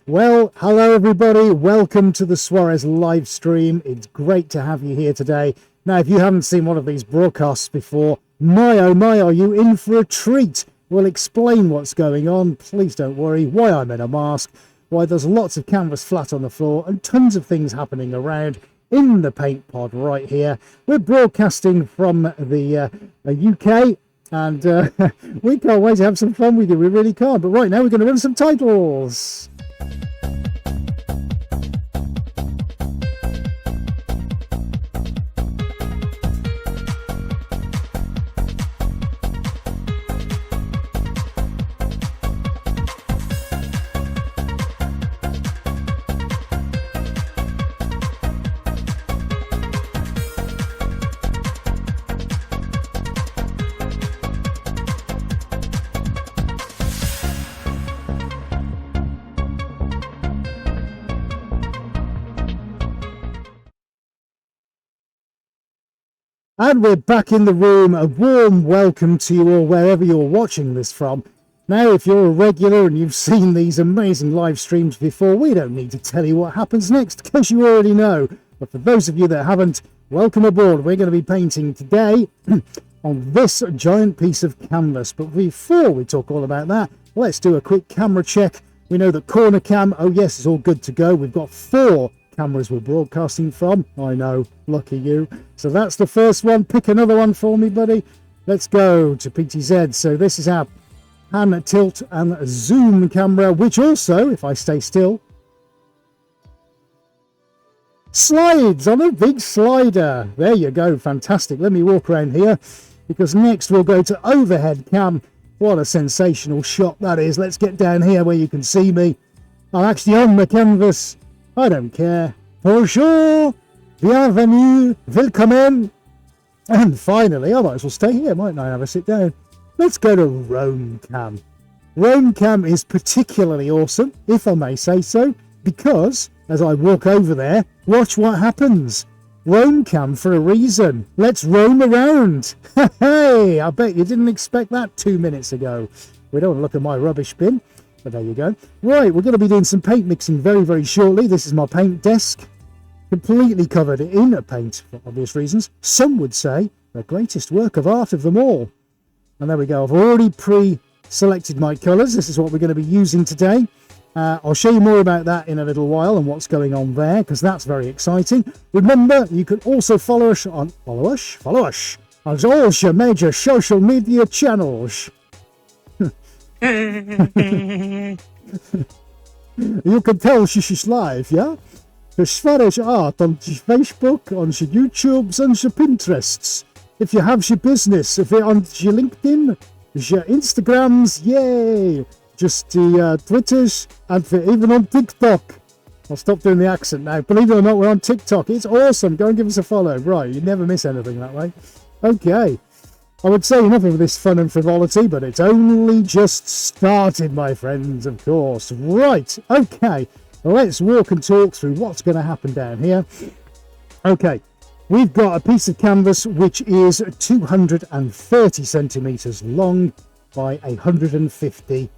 Well, hello everybody. Welcome to the Suarez live stream. It's great to have you here today. Now, if you haven't seen one of these broadcasts before, my oh my, are you in for a treat? We'll explain what's going on. Please don't worry why I'm in a mask, why there's lots of canvas flat on the floor and tons of things happening around in the paint pod right here. We're broadcasting from the UK. And we can't wait to have some fun with you. We really can't. But right now we're going to run some titles. And we're back in the room. A warm welcome to you all wherever you're watching this from. Now, if you're a regular and you've seen these amazing live streams before, we don't need to tell you what happens next because you already know. But for those of you that haven't, welcome aboard. We're going to be painting today on this giant piece of canvas. But before we talk all about that, let's do a quick camera check. We know that corner cam, oh yes, it's all good to go. We've got 4 cameras we're broadcasting from. I know, lucky you. So that's the first one. Pick another one for me, buddy. Let's go to PTZ. So this is our pan, tilt and zoom camera, which also, if I stay still, slides on a big slider. There you go. Fantastic. Let me walk around here because next we'll go to overhead cam. What a sensational shot that is. Let's get down here where you can see me. I'm actually on the canvas. I don't care. Bonjour, bienvenue, willkommen. And finally, I might as well stay here, mightn't I? Have a sit down. Let's go to Roam Cam. Roam Cam is particularly awesome, if I may say so, because as I walk over there, watch what happens. Roam Cam for a reason. Let's roam around. Hey, I bet you didn't expect that 2 minutes ago. We don't want to look at my rubbish bin. But there you go. Right, we're going to be doing some paint mixing very, very shortly. This is my paint desk, completely covered in paint for obvious reasons. Some would say the greatest work of art of them all. And there we go. I've already pre-selected my colours. This is what we're going to be using today. I'll show you more about that in a little while and what's going on there, because that's very exciting. Remember, you can also follow us on all your major social media channels. You can tell she's live, yeah? Her Swedish art on Facebook, on your YouTubes and your Pinterests. If you have your business, if you're on your LinkedIn, your Instagrams, yay! Just the Twitters, and even on TikTok. I'll stop doing the accent now. Believe it or not, we're on TikTok. It's awesome. Go and give us a follow. Right, you never miss anything that way. Okay. I would say enough of this fun and frivolity, but it's only just started, my friends, of course. Right, okay, let's walk and talk through what's going to happen down here. Okay, we've got a piece of canvas which is 230 centimetres long by 150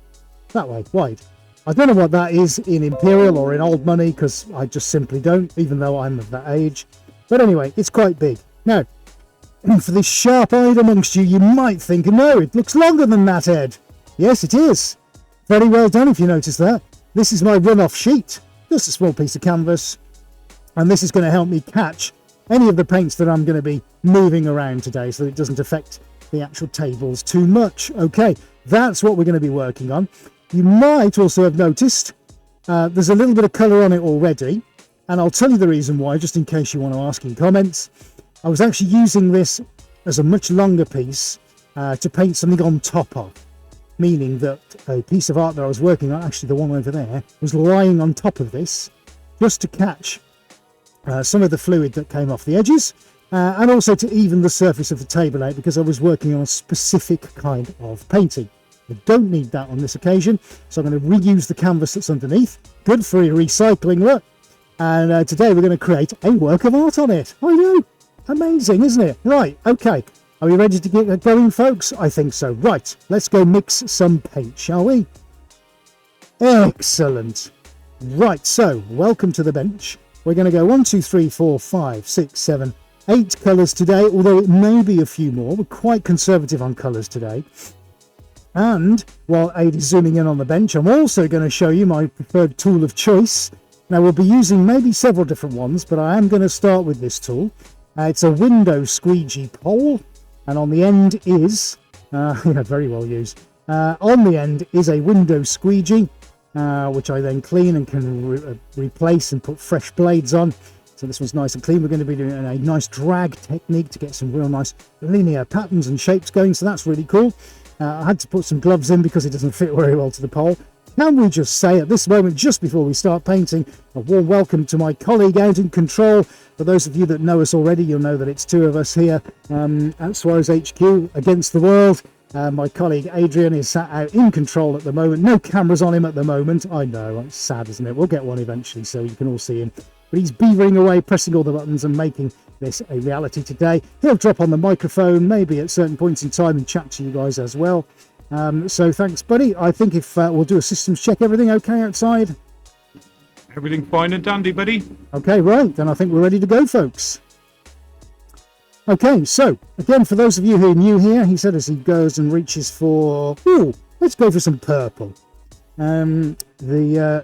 that way wide. I don't know what that is in imperial or in old money because I just simply don't, even though I'm of that age. But anyway, it's quite big. Now, for the sharp-eyed amongst you, you might think, no, it looks longer than that, Ed. Yes, it is. Very well done, if you notice that. This is my run-off sheet, just a small piece of canvas, and this is going to help me catch any of the paints that I'm going to be moving around today so that it doesn't affect the actual tables too much. Okay, that's what we're going to be working on. You might also have noticed there's a little bit of colour on it already, and I'll tell you the reason why, just in case you want to ask in comments. I was actually using this as a much longer piece to paint something on top of, meaning that a piece of art that I was working on, actually the one over there, was lying on top of this just to catch some of the fluid that came off the edges and also to even the surface of the table out because I was working on a specific kind of painting. I don't need that on this occasion, so I'm going to reuse the canvas that's underneath. Good for recycling, look. And today we're going to create a work of art on it. I know. Amazing, isn't it? Right, okay. Are we ready to get going, folks? I think so. Right, let's go mix some paint, shall we? Excellent. Right, so welcome to the bench. We're going to go 1, 2, 3, 4, 5, 6, 7, 8 colours today, although it may be a few more. We're quite conservative on colours today. And while Aid is zooming in on the bench, I'm also going to show you my preferred tool of choice. Now, we'll be using maybe several different ones, but I am going to start with this tool. It's a window squeegee pole, and on the end is, very well used, on the end is a window squeegee, which I then clean and can replace and put fresh blades on. So this one's nice and clean. We're going to be doing a nice drag technique to get some real nice linear patterns and shapes going, so that's really cool. I had to put some gloves in because it doesn't fit very well to the pole. Can we just say at this moment, just before we start painting, a warm welcome to my colleague out in control. For those of you that know us already, you'll know that it's two of us here at Suarez HQ against the world. My colleague Adrian is sat out in control at the moment. No cameras on him at the moment. I know, it's sad, isn't it? We'll get one eventually so you can all see him. But he's beavering away, pressing all the buttons and making this a reality today. He'll drop on the microphone, maybe at certain points in time, and chat to you guys as well. So thanks, buddy. I think if we'll do a systems check, everything okay outside? Everything fine and dandy, buddy. Okay, right. Then I think we're ready to go, folks. Okay, so again, for those of you who are new here, he said as he goes and reaches for, let's go for some purple. The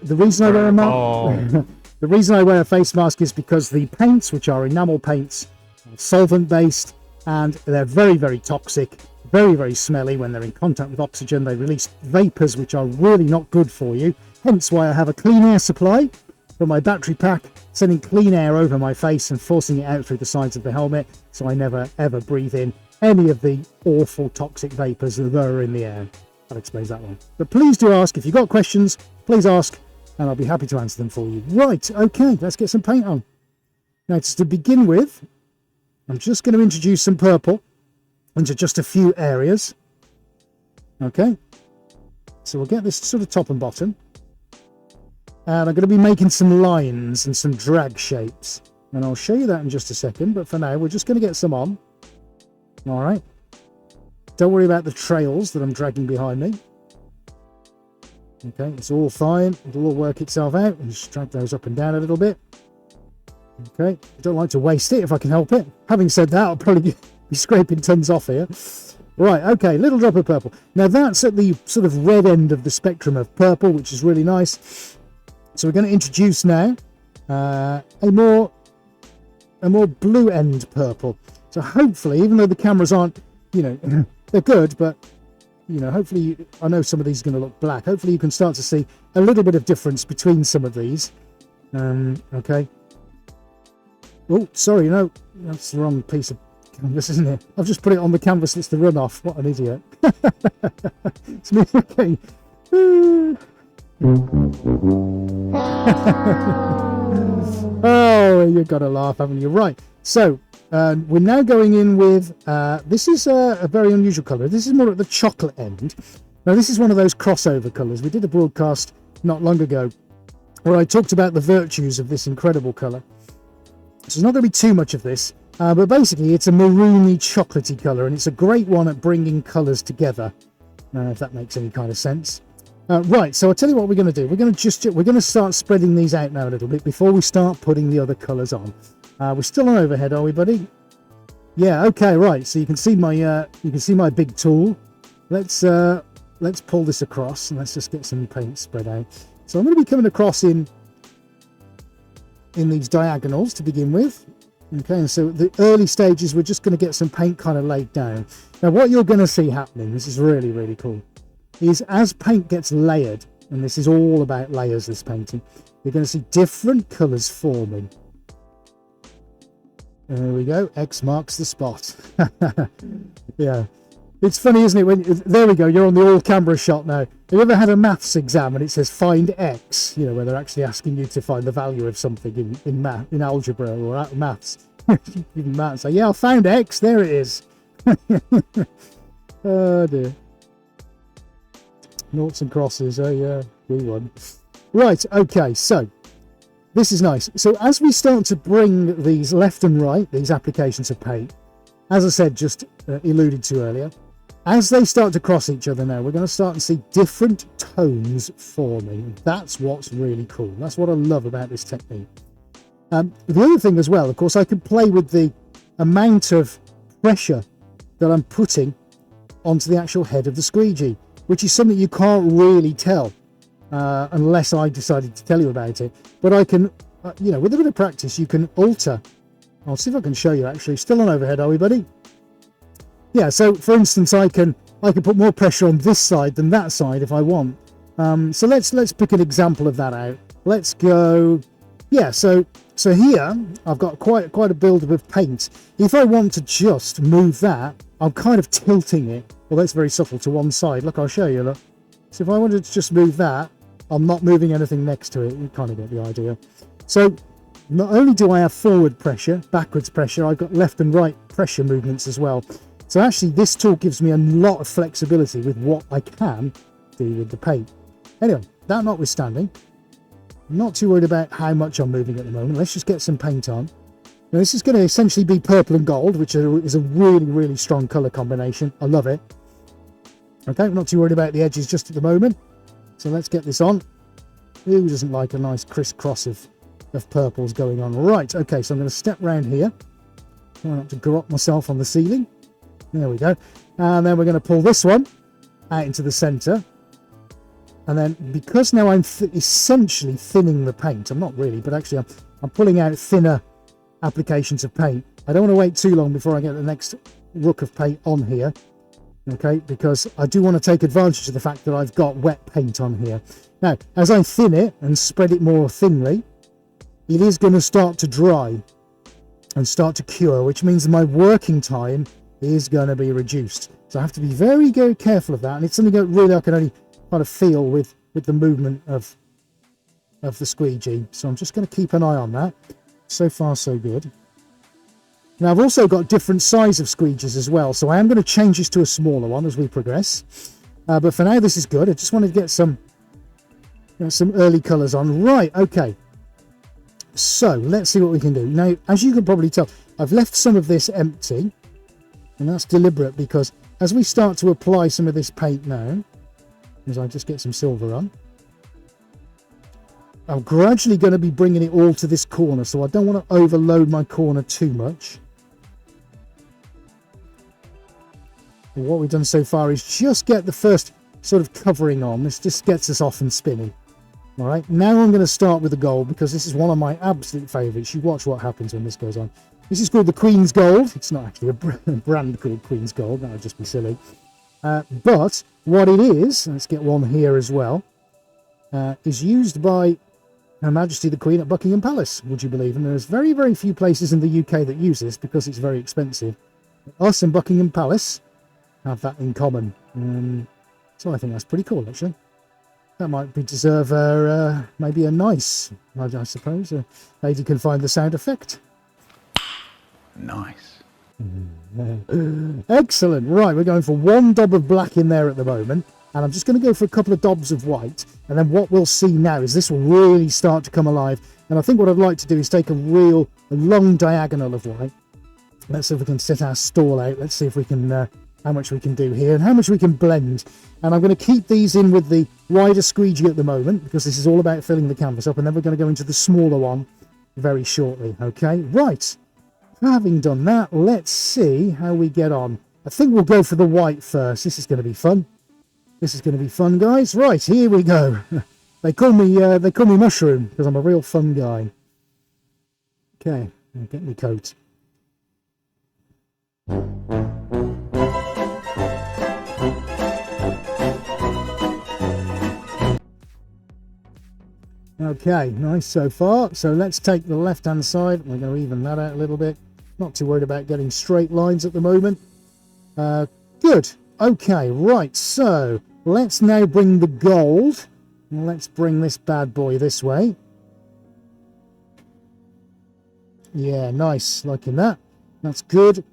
reason I wear a mask, the reason I wear a face mask is because the paints, which are enamel paints, are solvent based, and they're very, very toxic, very, very smelly. When they're in contact with oxygen, they release vapors which are really not good for you. Hence why I have a clean air supply from my battery pack, sending clean air over my face and forcing it out through the sides of the helmet, so I never ever breathe in any of the awful toxic vapors that are in the air. That explains that one. But please do ask. If you've got questions, please ask, and I'll be happy to answer them for you. Right, okay, let's get some paint on. Now, to begin with, I'm just going to introduce some purple into just a few areas. Okay, so we'll get this sort of top and bottom. And I'm going to be making some lines and some drag shapes. And I'll show you that in just a second. But for now, we're just going to get some on. All right. Don't worry about the trails that I'm dragging behind me. Okay, it's all fine. It'll all work itself out. And just drag those up and down a little bit. Okay, I don't like to waste it if I can help it. Having said that, I'll probably be scraping tons off here. Right, okay, little drop of purple. Now that's at the sort of red end of the spectrum of purple, which is really nice. So we're going to introduce now a more blue end purple. So hopefully, even though the cameras aren't, they're good, but hopefully, I know some of these are going to look black. Hopefully you can start to see a little bit of difference between some of these. Okay. Oh, sorry, no, that's the wrong piece of canvas, isn't it? I've just put it on the canvas that's the runoff. What an idiot. It's me, okay. Oh, you've got to laugh, haven't you? Right, so we're now going in with, this is a very unusual colour. This is more at the chocolate end. Now, this is one of those crossover colours. We did a broadcast not long ago where I talked about the virtues of this incredible colour. So there's not going to be too much of this, but basically it's a maroony chocolatey colour, and it's a great one at bringing colours together, if that makes any kind of sense. Right, so I'll tell you what we're going to do. We're going to start spreading these out now a little bit before we start putting the other colours on. We're still on overhead, are we, buddy? Yeah, okay, right. So you can see my big tool. Let's pull this across and let's just get some paint spread out. So I'm going to be coming across in these diagonals to begin with. Okay, and so the early stages, we're just going to get some paint kind of laid down. Now, what you're going to see happening, this is really, really cool, is as paint gets layered, and this is all about layers, this painting, you're going to see different colours forming. There we go. X marks the spot. Yeah. It's funny, isn't it? There we go. You're on the all-camera shot now. Have you ever had a maths exam and it says find X? Where they're actually asking you to find the value of something in algebra or maths. Even maths. So, yeah, I found X. There it is. Oh, dear. Noughts and crosses. Oh, yeah. We won. Right. Okay. So, this is nice. So, as we start to bring these left and right, these applications of paint, as I said, just alluded to earlier, As they start to cross each other now, we're going to start to see different tones forming. That's what's really cool. That's what I love about this technique. The other thing as well, of course, I can play with the amount of pressure that I'm putting onto the actual head of the squeegee, which is something you can't really tell unless I decided to tell you about it. But I can, you know, with a bit of practice, you can alter. I'll see if I can show you actually. Still on overhead, are we, buddy? Yeah, so for instance, I can put more pressure on this side than that side if I want. So let's pick an example of that out. Let's go. Yeah, so here I've got quite a buildup of paint. If I want to just move that, I'm kind of tilting it. Well, that's very subtle to one side. Look, I'll show you. Look. So if I wanted to just move that, I'm not moving anything next to it. You kind of get the idea. So not only do I have forward pressure, backwards pressure, I've got left and right pressure movements as well. So actually, this tool gives me a lot of flexibility with what I can do with the paint. Anyway, that notwithstanding, I'm not too worried about how much I'm moving at the moment. Let's just get some paint on. Now, this is going to essentially be purple and gold, which is a really, really strong colour combination. I love it. Okay, I'm not too worried about the edges just at the moment. So let's get this on. Who doesn't like a nice crisscross of purples going on? Right, okay, so I'm going to step round here. Try not to grop myself on the ceiling. There we go. And then we're going to pull this one out into the centre. And then because now I'm essentially thinning the paint, I'm not really, but actually I'm pulling out thinner applications of paint. I don't want to wait too long before I get the next rook of paint on here. Okay, because I do want to take advantage of the fact that I've got wet paint on here. Now, as I thin it and spread it more thinly, it is going to start to dry and start to cure, which means my working time is going to be reduced. So I have to be very, very careful of that. And it's something that really I can only kind of feel with the movement of the squeegee. So I'm just going to keep an eye on that. So far, so good. Now I've also got different size of squeegees as well. So I am going to change this to a smaller one as we progress. But for now, this is good. I just wanted to get some early colours on. Right, okay. So let's see what we can do. Now, as you can probably tell, I've left some of this empty. And that's deliberate because as we start to apply some of this paint now, as I just get some silver on, I'm gradually going to be bringing it all to this corner, so I don't want to overload my corner too much. And what we've done so far is just get the first sort of covering on. This just gets us off and spinning. All right, now I'm going to start with the gold because this is one of my absolute favourites. You watch what happens when this goes on. This is called the Queen's Gold. It's not actually a brand called Queen's Gold. That would just be silly. But what it is, let's get one here as well, is used by Her Majesty the Queen at Buckingham Palace, would you believe? And there's very, very few places in the UK that use this because it's very expensive. Us and Buckingham Palace have that in common. So I think that's pretty cool, actually. That might deserve maybe a nice, I suppose. A lady can find the sound effect. Nice. Excellent. Right, we're going for one daub of black in there at the moment, and I'm just going to go for a couple of daubs of white, and then what we'll see now is this will really start to come alive. And I think what I'd like to do is take a long diagonal of white. Let's see if we can set our stall out. Let's see if we can how much we can do here and how much we can blend. And I'm going to keep these in with the wider squeegee at the moment because this is all about filling the canvas up, and then we're going to go into the smaller one very shortly. Okay, right. Having done that, let's see how we get on. I think we'll go for the white first. This is going to be fun. This is going to be fun, guys. Right, here we go. They call me Mushroom because I'm a real fun guy. Okay, I'll get my coat. Okay, nice so far. So let's take the left-hand side. We're going to even that out a little bit. Not too worried about getting straight lines at the moment. Good. Okay, right. So let's now bring the gold. Let's bring this bad boy this way. Yeah, nice. Liking that. That's good.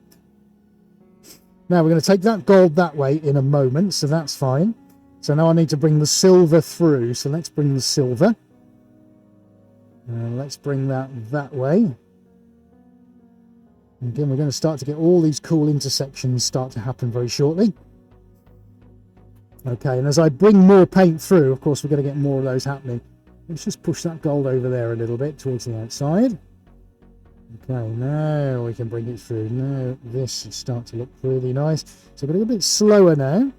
Now we're going to take that gold that way in a moment, so that's fine. So now I need to bring the silver through. So let's bring the silver. Let's bring that way. Again, we're going to start to get all these cool intersections start to happen very shortly. Okay, and as I bring more paint through, of course, we're going to get more of those happening. Let's just push that gold over there a little bit towards the outside. Okay, now we can bring it through. Now this is starting to look really nice. So I'm going to go a bit slower now.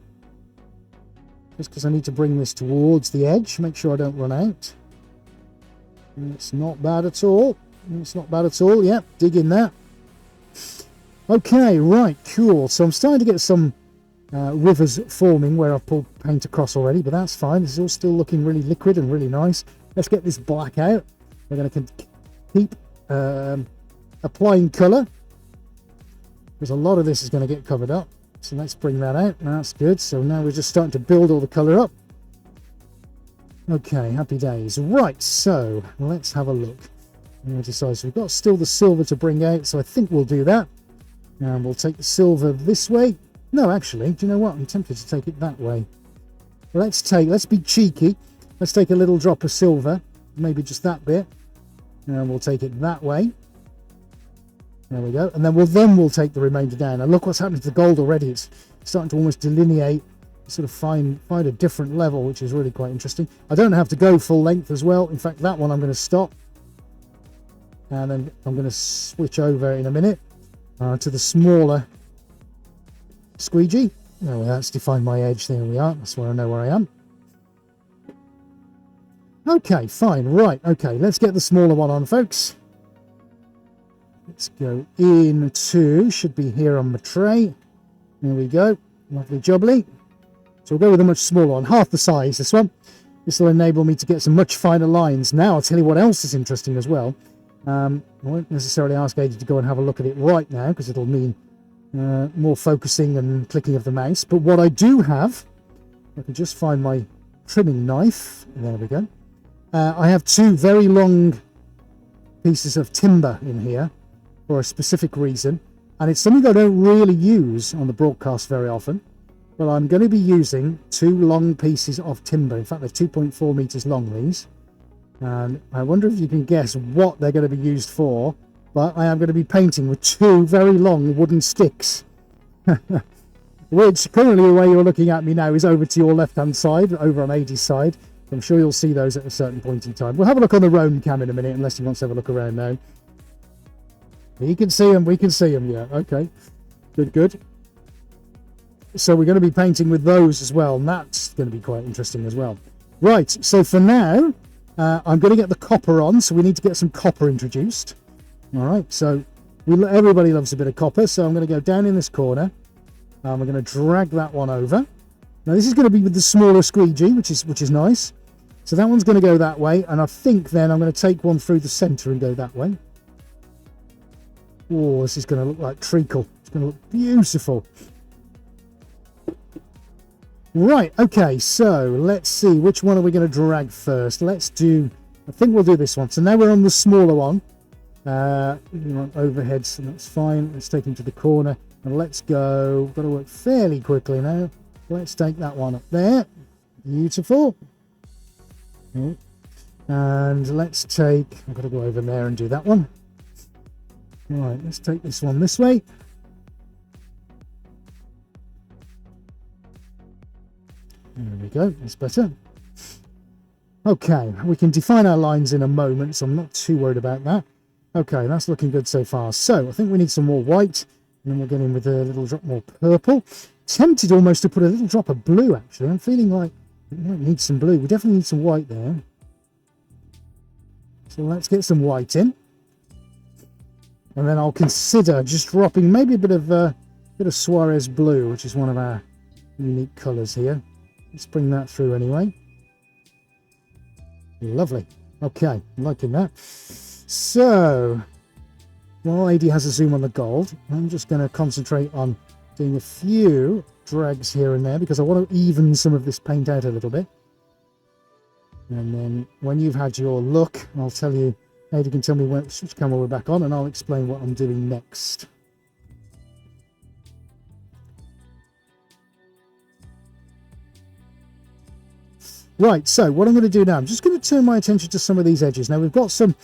Just because I need to bring this towards the edge. Make sure I don't run out. It's not bad at all. It's not bad at all. Yep, dig in there. Okay, right, cool. So I'm starting to get some rivers forming where I've pulled paint across already, but that's fine. This is all still looking really liquid and really nice. Let's get this black out. We're going to keep applying colour, because a lot of this is going to get covered up. So let's bring that out. That's good. So now we're just starting to build all the colour up. Okay, happy days. Right, so let's have a look. So we've got still the silver to bring out, so I think we'll do that. And we'll take the silver this way. No, actually, do you know what? I'm tempted to take it that way. Let's be cheeky. Let's take a little drop of silver, maybe just that bit, and we'll take it that way. There we go. And then we'll take the remainder down. And look what's happening to the gold already. It's starting to almost delineate, sort of find a different level, which is really quite interesting. I don't have to go full length as well. In fact, that one I'm going to stop. And then I'm going to switch over in a minute to the smaller squeegee. Oh, that's defined my edge. There we are. That's where I know where I am. Okay, fine. Right. Okay, let's get the smaller one on, folks. Let's go into, should be here on the tray. There we go. Lovely jubbly. So we'll go with a much smaller one, half the size, this one. This will enable me to get some much finer lines. Now, I'll tell you what else is interesting as well. I won't necessarily ask Ada to go and have a look at it right now, because it'll mean more focusing and clicking of the mouse. But what I do have, I can just find my trimming knife. There we go. I have two very long pieces of timber in here for a specific reason, and it's something I don't really use on the broadcast very often, but I'm going to be using two long pieces of timber. In fact, they're 2.4 meters long, these, and I wonder if you can guess what they're going to be used for. But I am going to be painting with two very long wooden sticks, which currently the way you're looking at me now is over to your left hand side, over on Adie's side. I'm sure you'll see those at a certain point in time. We'll have a look on the roam cam in a minute, unless he wants to have a look around now. He can see them, we can see them, yeah, okay. Good. So we're going to be painting with those as well, and that's going to be quite interesting as well. Right, so for now, I'm going to get the copper on, so we need to get some copper introduced. All right, so everybody loves a bit of copper, so I'm going to go down in this corner, and we're going to drag that one over. Now this is going to be with the smaller squeegee, which is nice. So that one's going to go that way, and I think then I'm going to take one through the centre and go that way. Oh, this is going to look like treacle. It's going to look beautiful. Right, okay, so let's see, which one are we going to drag first? I think we'll do this one. So now we're on the smaller one. We want overhead, so that's fine. Let's take him to the corner, and let's go. We've got to work fairly quickly now. Let's take that one up there. Beautiful. And let's take, I've got to go over there and do that one. Right, let's take this one this way. There we go, that's better. Okay, we can define our lines in a moment, so I'm not too worried about that. Okay, that's looking good so far. So I think we need some more white, and then we'll get in with a little drop more purple. Tempted almost to put a little drop of blue, actually. I'm feeling like we might need some blue. We definitely need some white there. So let's get some white in. And then I'll consider just dropping maybe a bit of Suarez blue, which is one of our unique colours here. Let's bring that through anyway. Lovely. Okay, I'm liking that. So, while AD has a zoom on the gold, I'm just going to concentrate on doing a few drags here and there, because I want to even some of this paint out a little bit. And then when you've had your look, I'll tell you, AD can tell me which camera we're back on, and I'll explain what I'm doing next. Right, so what I'm going to do now, I'm just going to turn my attention to some of these edges. Now we've got some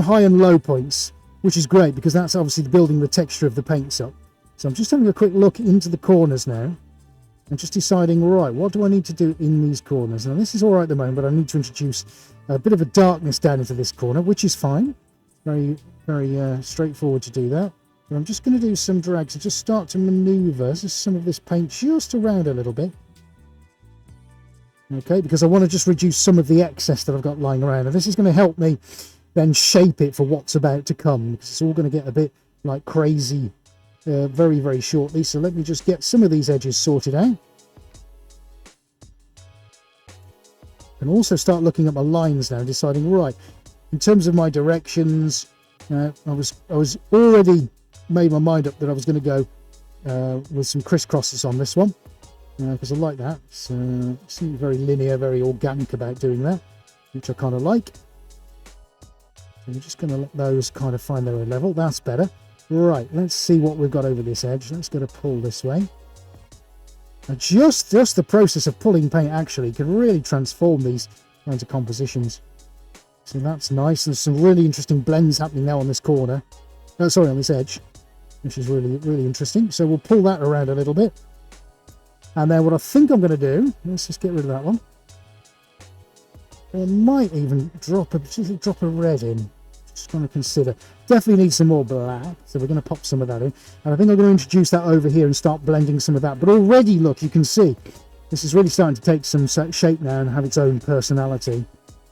high and low points, which is great because that's obviously building the texture of the paints up. So I'm just having a quick look into the corners now. and just deciding, right, what do I need to do in these corners? Now this is all right at the moment, but I need to introduce a bit of a darkness down into this corner, which is fine. Very, very straightforward to do that. But I'm just going to do some drags and just start to maneuver just some of this paint just around a little bit. Okay, because I want to just reduce some of the excess that I've got lying around. And this is going to help me then shape it for what's about to come, because it's all going to get a bit like crazy very, very shortly. So let me just get some of these edges sorted out. And also start looking at my lines now, deciding, right, in terms of my directions, I was already made my mind up that I was going to go with some crisscrosses on this one, because I like that. So it seems very linear, very organic about doing that, which I kind of like. So I'm just going to let those kind of find their own level. That's better. Right, let's see what we've got over this edge. Let's get a pull this way. Now just the process of pulling paint actually can really transform these kinds of compositions. So that's nice. There's some really interesting blends happening now on this corner. Oh, sorry, on this edge, which is really, really interesting. So we'll pull that around a little bit. And then what I think I'm going to do, let's just get rid of that one. I might even drop a red in. Just going to consider. Definitely need some more black, so we're going to pop some of that in. And I think I'm going to introduce that over here and start blending some of that. But already, look, you can see this is really starting to take some shape now and have its own personality,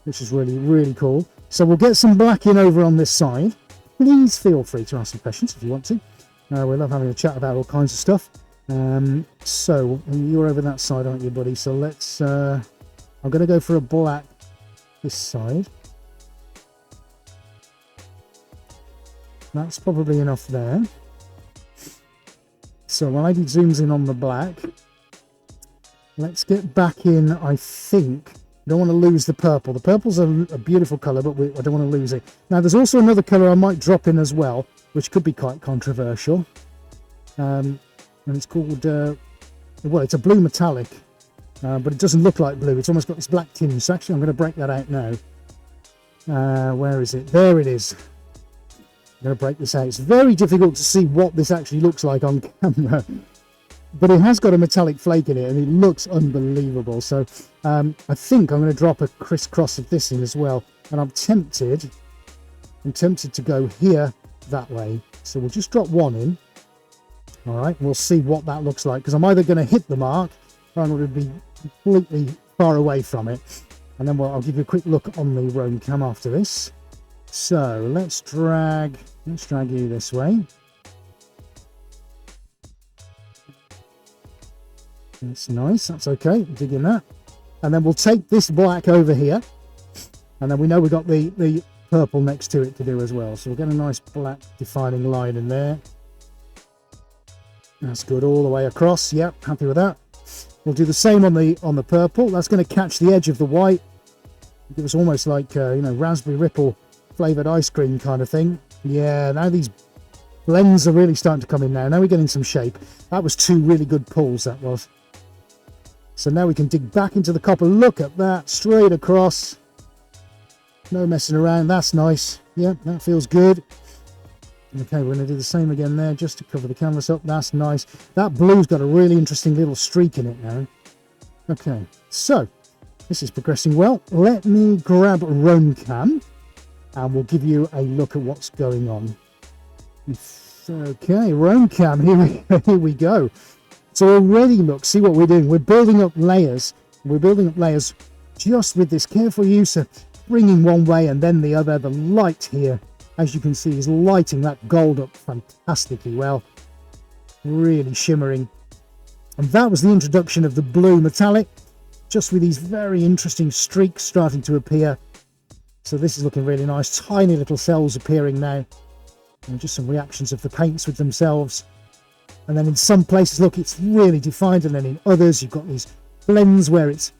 which is really, really cool. So we'll get some black in over on this side. Please feel free to ask some questions if you want to. We love having a chat about all kinds of stuff. So you're over that side, aren't you, buddy? So let's I'm going to go for a black this side. That's probably enough there. So while I do zooms in on the black, let's get back in. I think I don't want to lose the purple. The purple's a beautiful colour, but I don't want to lose it. Now there's also another colour I might drop in as well, which could be quite controversial. And it's called, well, it's a blue metallic, but it doesn't look like blue. It's almost got this black tinge. So actually I'm going to break that out now. Where is it? There it is. I'm going to break this out. It's very difficult to see what this actually looks like on camera, but it has got a metallic flake in it and it looks unbelievable. So I think I'm going to drop a crisscross of this in as well, and I'm tempted to go here that way. So we'll just drop one in. All right, we'll see what that looks like, because I'm either going to hit the mark or I'm going to be completely far away from it. And then I'll give you a quick look on the roam cam after this. So let's drag you this way. That's nice. That's okay. Digging that. And then we'll take this black over here, and then we know we've got the purple next to it to do as well. So we'll get a nice black defining line in there. That's good all the way across. Yep, happy with that. We'll do the same on the purple. That's going to catch the edge of the white. Give us almost like raspberry ripple flavoured ice cream kind of thing. Yeah, now these blends are really starting to come in now. Now we're getting some shape. That was two really good pulls, that was. So now we can dig back into the copper. Look at that, straight across. No messing around. That's nice. Yeah, that feels good. Okay, we're going to do the same again there, just to cover the canvas up. That's nice. That blue's got a really interesting little streak in it now. Okay, so this is progressing well. Let me grab roam cam, and we'll give you a look at what's going on. Okay, roam cam, here we go. So already, look, see what we're doing. We're building up layers. We're building up layers just with this careful use of bringing one way and then the other. The light here, as you can see, is lighting that gold up fantastically well. Really shimmering. And that was the introduction of the blue metallic, just with these very interesting streaks starting to appear. So this is looking really nice. Tiny little cells appearing now. And just some reactions of the paints with themselves. And then in some places, look, it's really defined. And then in others, you've got these blends where it's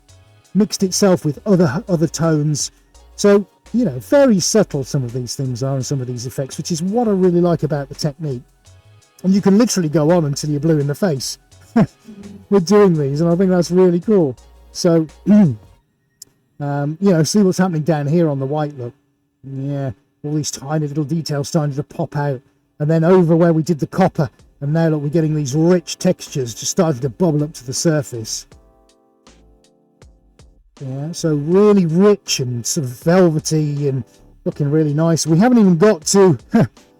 mixed itself with other tones. So, very subtle some of these things are, and some of these effects, which is what I really like about the technique. And you can literally go on until you're blue in the face with doing these. And I think that's really cool. So, see what's happening down here on the white, look. Yeah, all these tiny little details starting to pop out. And then over where we did the copper, And now look, we're getting these rich textures just starting to bubble up to the surface. Yeah, so really rich and sort of velvety and looking really nice. We haven't even got to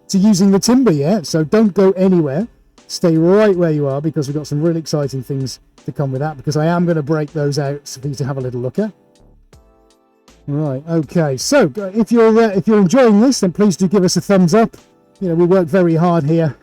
to using the timber yet, so don't go anywhere. Stay right where you are, because we've got some really exciting things to come with that, because I am going to break those out for you to have a little look at. Right, okay, so if you're enjoying this, then please do give us a thumbs up. You know, we work very hard here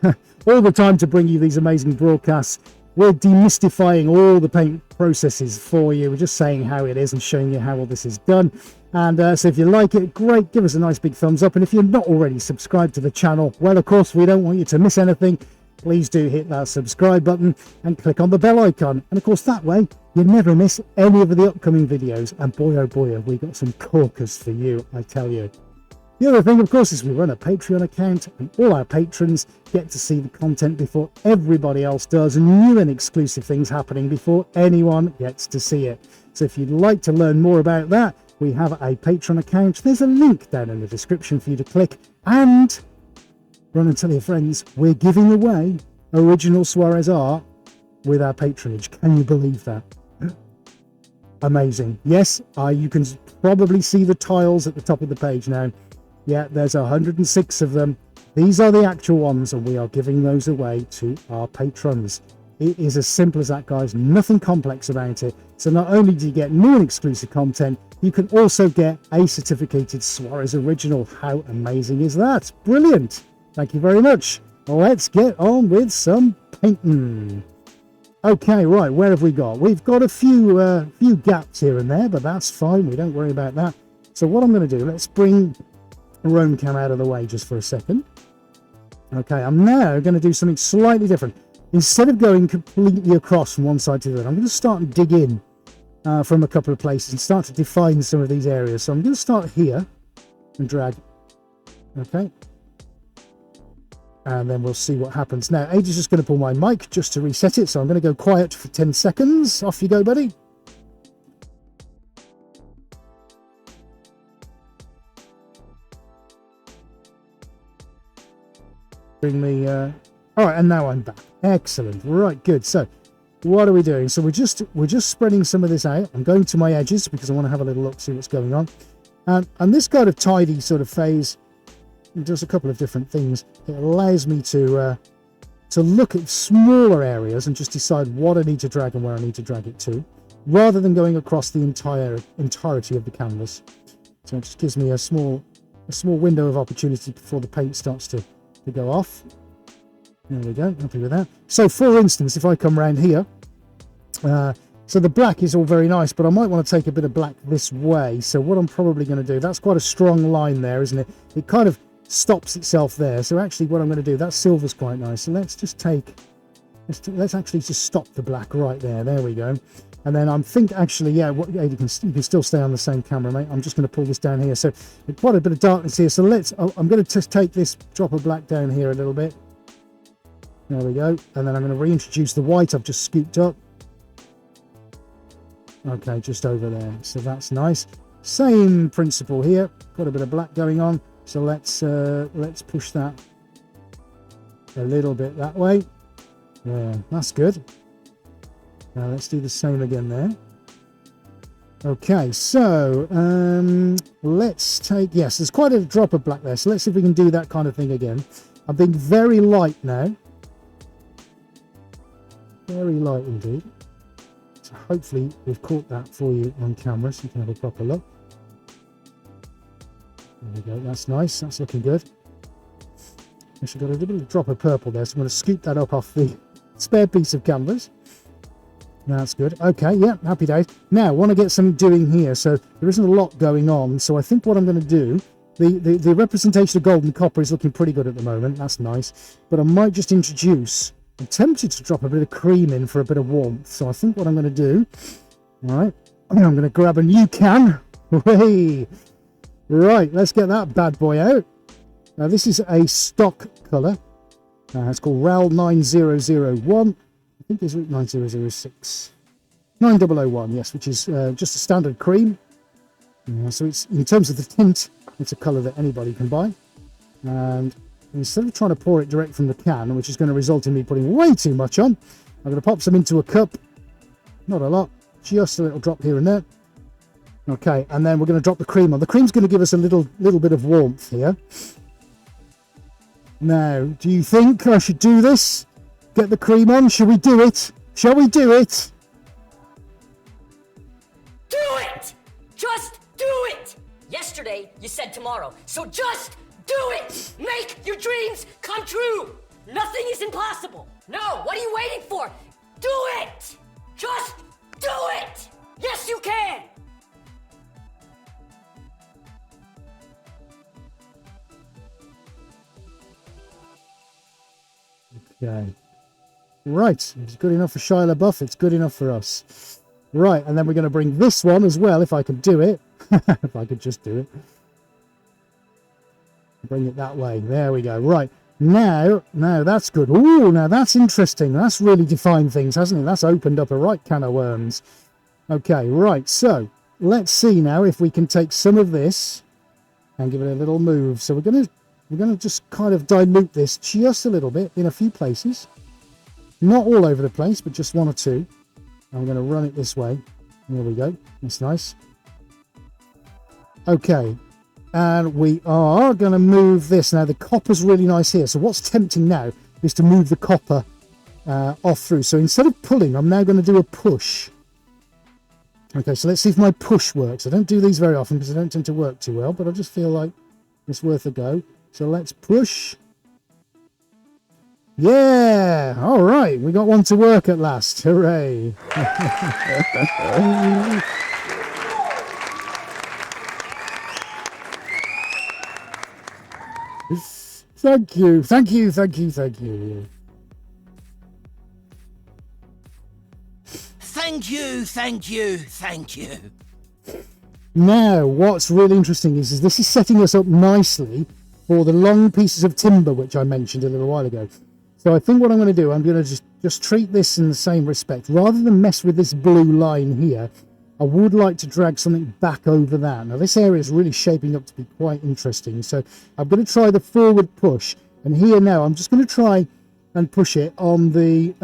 all the time to bring you these amazing broadcasts. We're demystifying all the paint processes for you. We're just saying how it is and showing you how all this is done. And so if you like it, great, give us a nice big thumbs up. And if you're not already subscribed to the channel, well, of course, we don't want you to miss anything. Please do hit that subscribe button and click on the bell icon. And of course, that way, you never miss any of the upcoming videos. And boy, oh boy, have we got some corkers for you, I tell you. The other thing, of course, is we run a Patreon account, and all our patrons get to see the content before everybody else does, and new and exclusive things happening before anyone gets to see it. So if you'd like to learn more about that, we have a Patreon account. There's a link down in the description for you to click, and run and tell your friends, we're giving away original Suarez art with our patronage. Can you believe that? Amazing. Yes, you can probably see the tiles at the top of the page now. Yeah, there's 106 of them. These are the actual ones, and we are giving those away to our patrons. It is as simple as that, guys. Nothing complex about it. So not only do you get new and exclusive content, you can also get a certificated Suarez original. How amazing is that? Brilliant. Thank you very much. Let's get on with some painting. Okay, right, where have we got? We've got a few gaps here and there, but that's fine. We don't worry about that. So what I'm going to do, let's bring Roam Cam out of the way just for a second. Okay, I'm now going to do something slightly different. Instead of going completely across from one side to the other, I'm going to start and dig in from a couple of places and start to define some of these areas. So I'm going to start here and drag. Okay. And then we'll see what happens. Now, Age is just going to pull my mic just to reset it. So I'm going to go quiet for 10 seconds. Off you go, buddy. Bring me... all right, and now I'm back. Excellent. Right, good. So what are we doing? So we're just spreading some of this out. I'm going to my edges because I want to have a little look, see what's going on. And this kind of tidy sort of phase does a couple of different things. It allows me to look at smaller areas and just decide what I need to drag and where I need to drag it to, rather than going across the entirety of the canvas. So it just gives me a small window of opportunity before the paint starts to go off. There we go, happy with that. So for instance, if I come around here, so the black is all very nice, but I might want to take a bit of black this way. So what I'm probably going to do, that's quite a strong line there, isn't it? It kind of stops itself there. So actually what I'm going to do, that silver's quite nice. So let's just take, let's actually just stop the black right there. There we go. And then I'm actually, yeah, you can still stay on the same camera, mate. I'm just going to pull this down here. So quite a bit of darkness here. So I'm going to just take this drop of black down here a little bit. There we go. And then I'm going to reintroduce the white I've just scooped up. Okay, just over there. So that's nice. Same principle here. Got a bit of black going on. So let's push that a little bit that way. Yeah, that's good. Now let's do the same again there. Okay, so let's take, yes, there's quite a drop of black there. So let's see if we can do that kind of thing again. I'm being very light now. Very light indeed. So hopefully we've caught that for you on camera so you can have a proper look. There we go, that's nice, that's looking good. Actually got a little drop of purple there, so I'm going to scoop that up off the spare piece of canvas. That's good. Okay, yeah, happy days. Now, I want to get something doing here. So there isn't a lot going on. So I think what I'm going to do, the representation of gold and copper is looking pretty good at the moment. That's nice. But I might just introduce, I'm tempted to drop a bit of cream in for a bit of warmth. So I think what I'm going to do, all right, I'm going to grab a new can. Hey, right, let's get that bad boy out. Now, this is a stock colour. It's called RAL 9001. I think it's 9006. 9001, yes, which is just a standard cream. So it's, in terms of the tint, it's a colour that anybody can buy. And instead of trying to pour it direct from the can, which is going to result in me putting way too much on, I'm going to pop some into a cup. Not a lot, just a little drop here and there. Okay, and then we're going to drop the cream on. The cream's going to give us a little bit of warmth here. Now, do you think I should do this? Get the cream on? Shall we do it? Shall we do it? Do it! Just do it! Yesterday, you said tomorrow, so just do it! Make your dreams come true! Nothing is impossible! No, what are you waiting for? Do it! Just do it! Yes, you can! Okay. Right, it's good enough for Shia LaBeouf, it's good enough for us. Right, and then we're going to bring this one as well, if I can do it. If I could just do it. Bring it that way. There we go. Right, now that's good. Ooh, now that's interesting. That's really defined things, hasn't it? That's opened up a right can of worms. Okay, right, so let's see now if we can take some of this and give it a little move. So we're going to just kind of dilute this just a little bit in a few places. Not all over the place, but just one or two. I'm going to run it this way. There we go. That's nice. Okay. And we are going to move this. Now, the copper's really nice here. So what's tempting now is to move the copper off through. So instead of pulling, I'm now going to do a push. Okay, so let's see if my push works. I don't do these very often because they don't tend to work too well, but I just feel like it's worth a go. So let's push. Yeah! All right, we got one to work at last. Hooray! Thank you, thank you, thank you, thank you. Thank you, thank you, thank you. Now, what's really interesting is this is setting us up nicely for the long pieces of timber, which I mentioned a little while ago. So I think what I'm going to do, I'm going to just treat this in the same respect. Rather than mess with this blue line here, I would like to drag something back over that. Now, this area is really shaping up to be quite interesting. So I'm going to try the forward push. And here now, I'm just going to try and push it on the